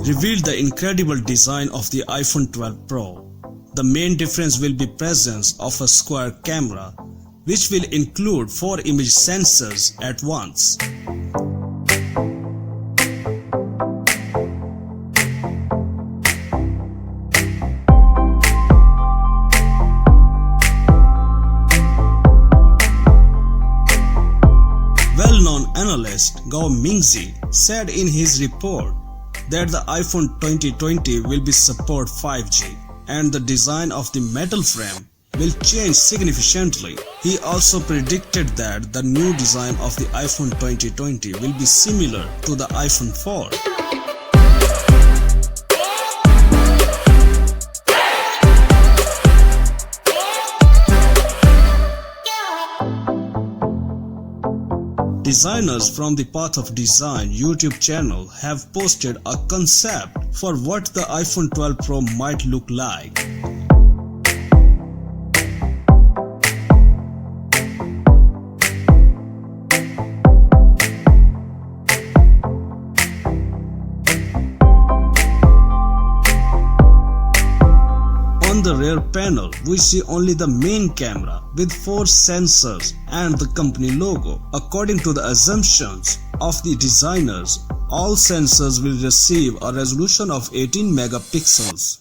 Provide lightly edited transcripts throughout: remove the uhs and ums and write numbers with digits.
revealed the incredible design of the iPhone XII Pro. The main difference will be presence of a square camera, which will include 4 image sensors at once. Well-known analyst Guo Mingxi said in his report that the iPhone 2020 will be support 5G and the design of the metal frame will change significantly. He also predicted that the new design of the iPhone 2020 will be similar to the iPhone 4. Designers from the Path of Design YouTube channel have posted a concept for what the iPhone XII Pro might look like. On the rear panel, we see only the main camera with 4 sensors and the company logo. According to the assumptions of the designers, all sensors will receive a resolution of 18 megapixels.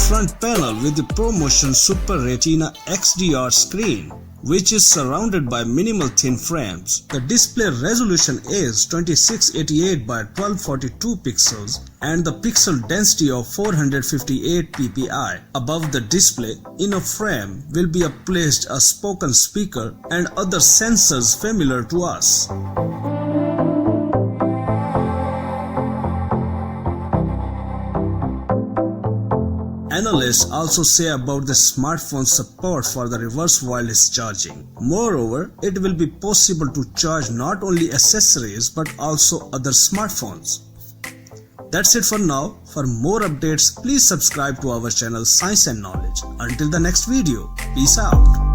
Front panel with the ProMotion Super Retina XDR screen, which is surrounded by minimal thin frames. The display resolution is 2688 by 1242 pixels and the pixel density of 458 ppi. Above the display, in a frame, will be placed a spoken speaker and other sensors familiar to us. Analysts also say about the smartphone support for the reverse wireless charging. Moreover, it will be possible to charge not only accessories but also other smartphones. That's it for now. For more updates, please subscribe to our channel Science and Knowledge. Until the next video, peace out.